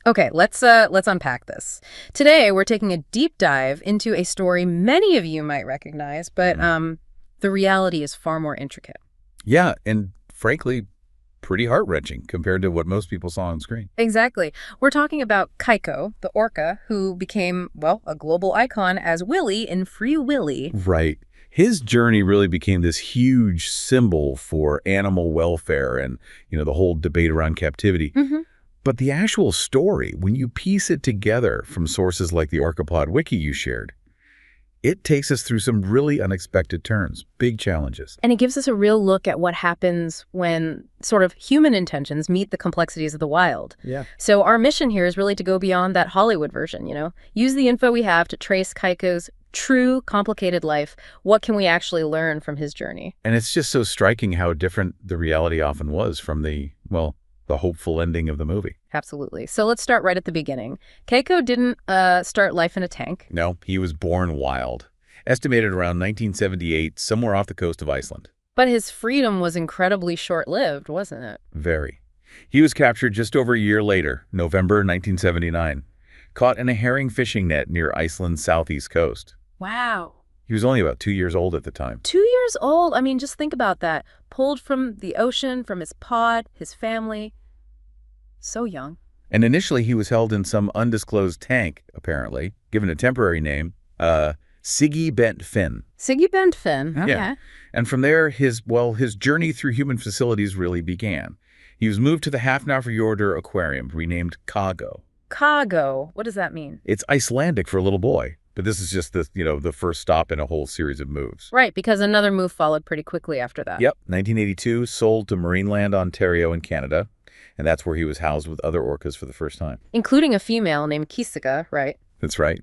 Okay, let's unpack this. Today, we're taking a deep dive into a story many of you might recognize, but the reality is far more intricate. Yeah, and frankly, pretty heart-wrenching compared to what most people saw on screen. Exactly. We're talking about Keiko, the orca, who became, well, a global icon as Willy in Free Willy. Right. His journey really became this huge symbol for animal welfare and, the whole debate around captivity. hmm But the actual story, when you piece it together from sources like the Orcapod wiki you shared, it takes us through some really unexpected turns, big challenges. And it gives us a real look at what happens when sort of human intentions meet the complexities of the wild. Yeah. So our mission here is really to go beyond that Hollywood version, Use the info we have to trace Keiko's true, complicated life. What can we actually learn from his journey? And it's just so striking how different the reality often was from the hopeful ending of the movie. Absolutely. So let's start right at the beginning. Keiko didn't start life in a tank. No, he was born wild. Estimated around 1978, somewhere off the coast of Iceland. But his freedom was incredibly short-lived, wasn't it? Very. He was captured just over a year later, November 1979, caught in a herring fishing net near Iceland's southeast coast. Wow. He was only about 2 years old at the time. 2 years old? I mean, just think about that. Pulled from the ocean, from his pod, his family. So young. And initially he was held in some undisclosed tank, apparently, given a temporary name, Siggy Bent Finn. Siggy Bent Finn. Okay. Yeah. And from there, his journey through human facilities really began. He was moved to the Hafnarfjordur Aquarium, renamed Kago. Kago. What does that mean? It's Icelandic for little boy, but this is just the first stop in a whole series of moves. Right, because another move followed pretty quickly after that. Yep, 1982, sold to Marineland, Ontario in Canada, and that's where he was housed with other orcas for the first time. Including a female named Kisika, right? That's right.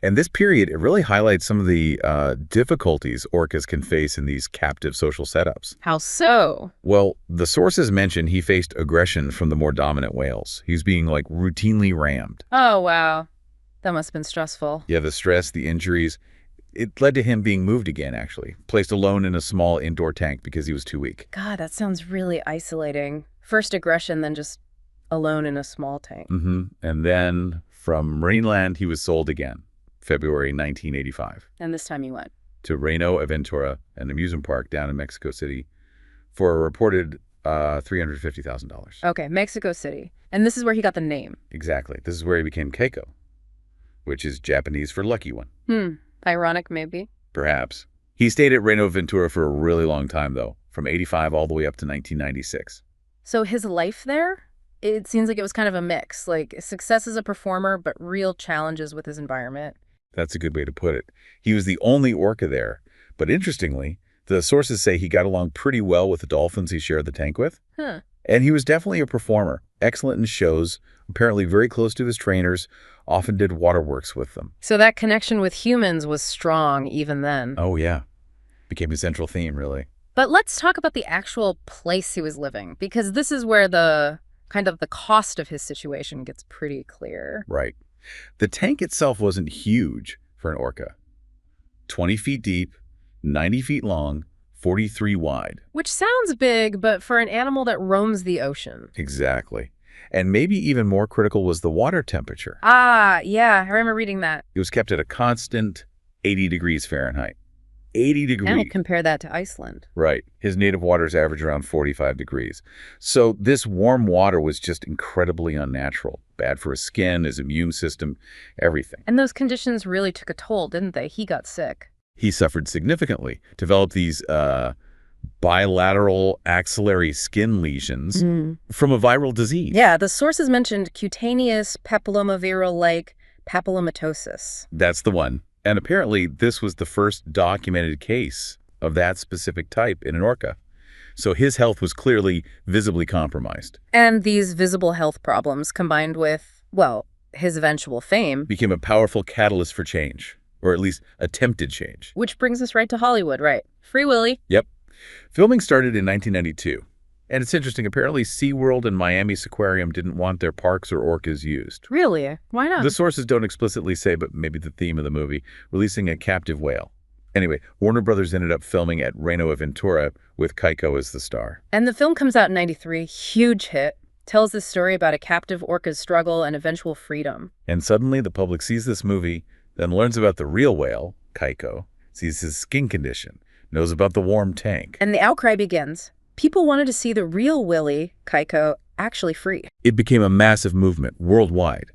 And this period, it really highlights some of the difficulties orcas can face in these captive social setups. How so? Well, the sources mention he faced aggression from the more dominant whales. He was being, routinely rammed. Oh, wow. That must have been stressful. Yeah, the stress, the injuries, it led to him being moved again, actually. Placed alone in a small indoor tank because he was too weak. God, that sounds really isolating. First aggression, then just alone in a small tank. And then from Marineland, he was sold again, February 1985. And this time you went? To Reino, Aventura, an amusement park down in Mexico City, for a reported $350,000. Okay, Mexico City. And this is where he got the name. Exactly. This is where he became Keiko, which is Japanese for lucky one. Ironic, maybe. Perhaps. He stayed at Reino Aventura for a really long time, though, from 85 all the way up to 1996. So his life there, it seems like it was kind of a mix, like success as a performer, but real challenges with his environment. That's a good way to put it. He was the only orca there, but interestingly, the sources say he got along pretty well with the dolphins he shared the tank with. Huh. And he was definitely a performer, excellent in shows, apparently very close to his trainers, often did waterworks with them. So that connection with humans was strong even then. Oh, yeah. Became a central theme, really. But let's talk about the actual place he was living, because this is where the cost of his situation gets pretty clear. Right. The tank itself wasn't huge for an orca. 20 feet deep, 90 feet long, 43 wide. Which sounds big, but for an animal that roams the ocean. Exactly. And maybe even more critical was the water temperature. Ah, yeah, I remember reading that. It was kept at a constant 80 degrees Fahrenheit. 80 degrees. And compare that to Iceland. Right. His native waters average around 45 degrees. So this warm water was just incredibly unnatural. Bad for his skin, his immune system, everything. And those conditions really took a toll, didn't they? He got sick. He suffered significantly, developed these bilateral axillary skin lesions from a viral disease. Yeah, the sources mentioned cutaneous papillomaviral-like papillomatosis. That's the one. And apparently this was the first documented case of that specific type in an orca. So his health was clearly visibly compromised. And these visible health problems combined with, well, his eventual fame, became a powerful catalyst for change, or at least attempted change. Which brings us right to Hollywood, right? Free Willy. Yep. Filming started in 1992. And it's interesting, apparently SeaWorld and Miami's aquarium didn't want their parks or orcas used. Really? Why not? The sources don't explicitly say, but maybe the theme of the movie, releasing a captive whale. Anyway, Warner Brothers ended up filming at Reino Aventura with Keiko as the star. And the film comes out in '93, huge hit. Tells this story about a captive orca's struggle and eventual freedom. And suddenly the public sees this movie, then learns about the real whale, Keiko, sees his skin condition, knows about the warm tank. And the outcry begins. People wanted to see the real Willy, Keiko, actually free. It became a massive movement worldwide.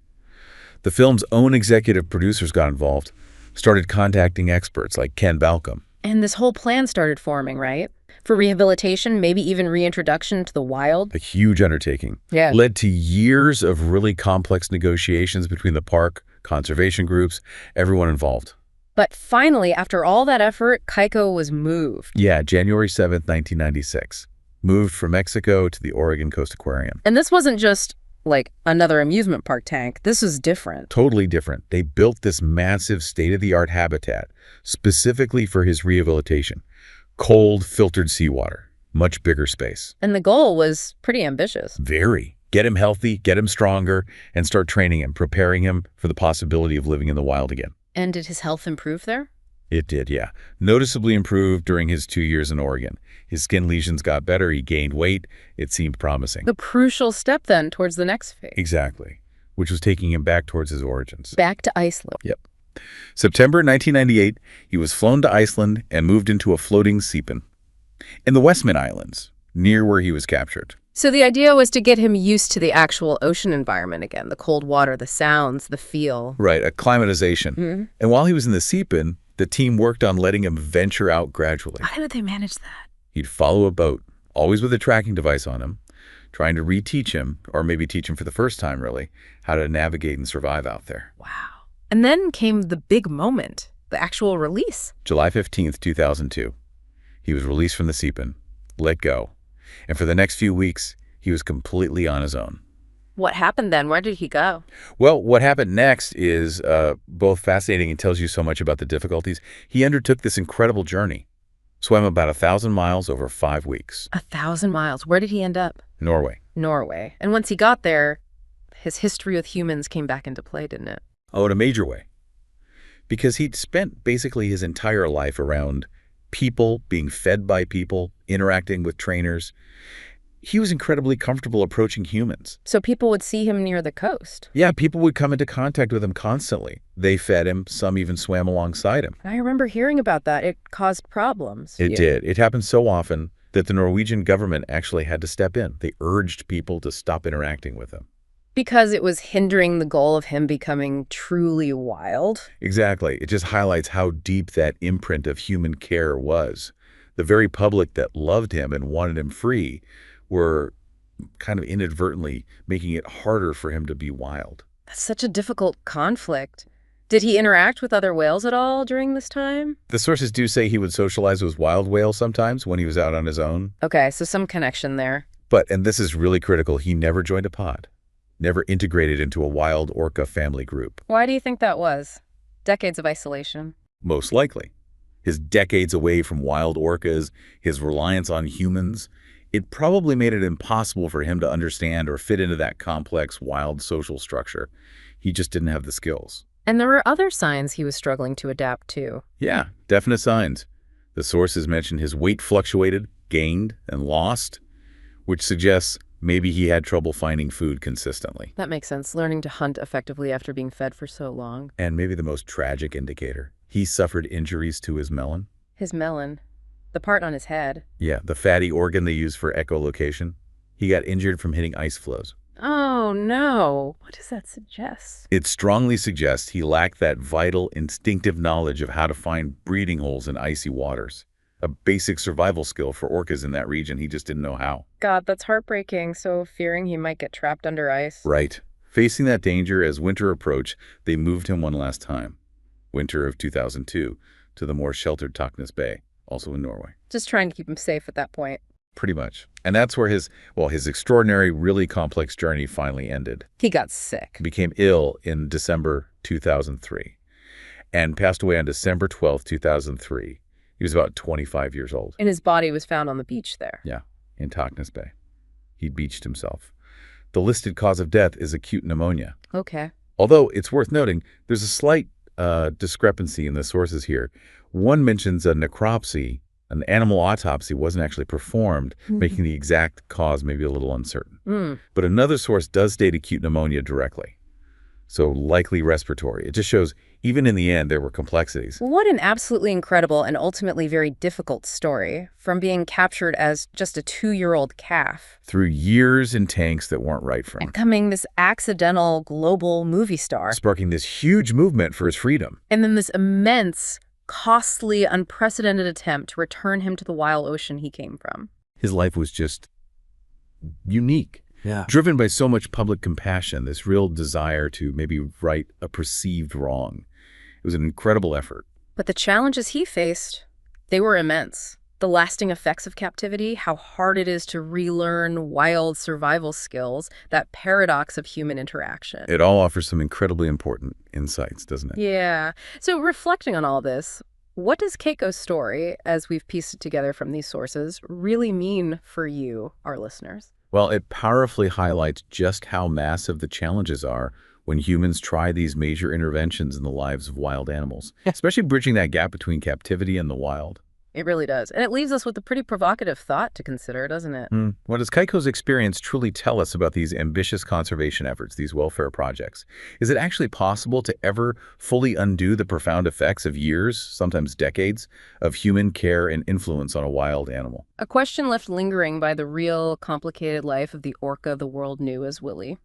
The film's own executive producers got involved, started contacting experts like Ken Balcom. And this whole plan started forming, right? For rehabilitation, maybe even reintroduction to the wild. A huge undertaking. Yeah. Led to years of really complex negotiations between the park, conservation groups, everyone involved. But finally, after all that effort, Keiko was moved. Yeah, January 7th, 1996. Moved from Mexico to the Oregon Coast Aquarium. And this wasn't just like another amusement park tank. This was different. Totally different. They built this massive state-of-the-art habitat specifically for his rehabilitation. Cold, filtered seawater. Much bigger space. And the goal was pretty ambitious. Very. Get him healthy, get him stronger, and start training him, preparing him for the possibility of living in the wild again. And did his health improve there? It did, yeah. Noticeably improved during his 2 years in Oregon. His skin lesions got better, he gained weight, it seemed promising. The crucial step then towards the next phase. Exactly. Which was taking him back towards his origins. Back to Iceland. Yep. September 1998, he was flown to Iceland and moved into a floating seapan in the Westman Islands, near where he was captured. So the idea was to get him used to the actual ocean environment again, the cold water, the sounds, the feel. Right, acclimatization. Mm-hmm. And while he was in the seapan, the team worked on letting him venture out gradually. How would they manage that? He'd follow a boat, always with a tracking device on him, trying to reteach him, or maybe teach him for the first time really, how to navigate and survive out there. Wow. And then came the big moment, the actual release. July 15th, 2002. He was released from the seapan, let go. And for the next few weeks, he was completely on his own. What happened then? Where did he go? Well, what happened next is both fascinating and tells you so much about the difficulties. He undertook this incredible journey, swam about 1,000 miles over 5 weeks. 1,000 miles. Where did he end up? Norway. Norway. And once he got there, his history with humans came back into play, didn't it? Oh, in a major way. Because he'd spent basically his entire life around people, being fed by people, interacting with trainers. He was incredibly comfortable approaching humans. So people would see him near the coast. Yeah, people would come into contact with him constantly. They fed him. Some even swam alongside him. I remember hearing about that. It caused problems. It did. It happened so often that the Norwegian government actually had to step in. They urged people to stop interacting with him. Because it was hindering the goal of him becoming truly wild? Exactly. It just highlights how deep that imprint of human care was. The very public that loved him and wanted him free were kind of inadvertently making it harder for him to be wild. That's such a difficult conflict. Did he interact with other whales at all during this time? The sources do say he would socialize with wild whales sometimes when he was out on his own. Okay, so some connection there. But, and this is really critical, he never joined a pod. Never integrated into a wild orca family group. Why do you think that was? Decades of isolation. Most likely. His decades away from wild orcas, his reliance on humans, it probably made it impossible for him to understand or fit into that complex, wild social structure. He just didn't have the skills. And there were other signs he was struggling to adapt to. Yeah, definite signs. The sources mention his weight fluctuated, gained, and lost, which suggests maybe he had trouble finding food consistently. That makes sense, learning to hunt effectively after being fed for so long. And maybe the most tragic indicator, he suffered injuries to his melon. His melon. The part on his head. Yeah, the fatty organ they use for echolocation. He got injured from hitting ice floes. Oh, no. What does that suggest? It strongly suggests he lacked that vital, instinctive knowledge of how to find breeding holes in icy waters. A basic survival skill for orcas in that region. He just didn't know how. God, that's heartbreaking. So fearing he might get trapped under ice. Right. Facing that danger as winter approached, they moved him one last time. Winter of 2002 to the more sheltered Toknes Bay, also in Norway. Just trying to keep him safe at that point. Pretty much. And that's where his extraordinary, really complex journey finally ended. He got sick. Became ill in December 2003 and passed away on December 12th, 2003. He was about 25 years old. And his body was found on the beach there. Yeah, in Toknes Bay. He'd beached himself. The listed cause of death is acute pneumonia. Okay. Although it's worth noting, there's a slight discrepancy in the sources here. One mentions a necropsy An animal autopsy wasn't actually performed, making the exact cause maybe a little uncertain. Mm. But another source does state acute pneumonia directly, so likely respiratory. It just shows, even in the end, there were complexities. What an absolutely incredible and ultimately very difficult story, from being captured as just a 2-year-old calf. Through years in tanks that weren't right for him. Becoming this accidental global movie star. Sparking this huge movement for his freedom. And then this immense, costly, unprecedented attempt to return him to the wild ocean he came from. His life was just unique. Yeah. Driven by so much public compassion, this real desire to maybe right a perceived wrong. It was an incredible effort. But the challenges he faced, they were immense. The lasting effects of captivity, how hard it is to relearn wild survival skills, that paradox of human interaction. It all offers some incredibly important insights, doesn't it? Yeah. So reflecting on all this, what does Keiko's story, as we've pieced it together from these sources, really mean for you, our listeners? Well, it powerfully highlights just how massive the challenges are when humans try these major interventions in the lives of wild animals, especially bridging that gap between captivity and the wild. It really does. And it leaves us with a pretty provocative thought to consider, doesn't it? What does Keiko's experience truly tell us about these ambitious conservation efforts, these welfare projects? Is it actually possible to ever fully undo the profound effects of years, sometimes decades, of human care and influence on a wild animal? A question left lingering by the real, complicated life of the orca the world knew as Willy.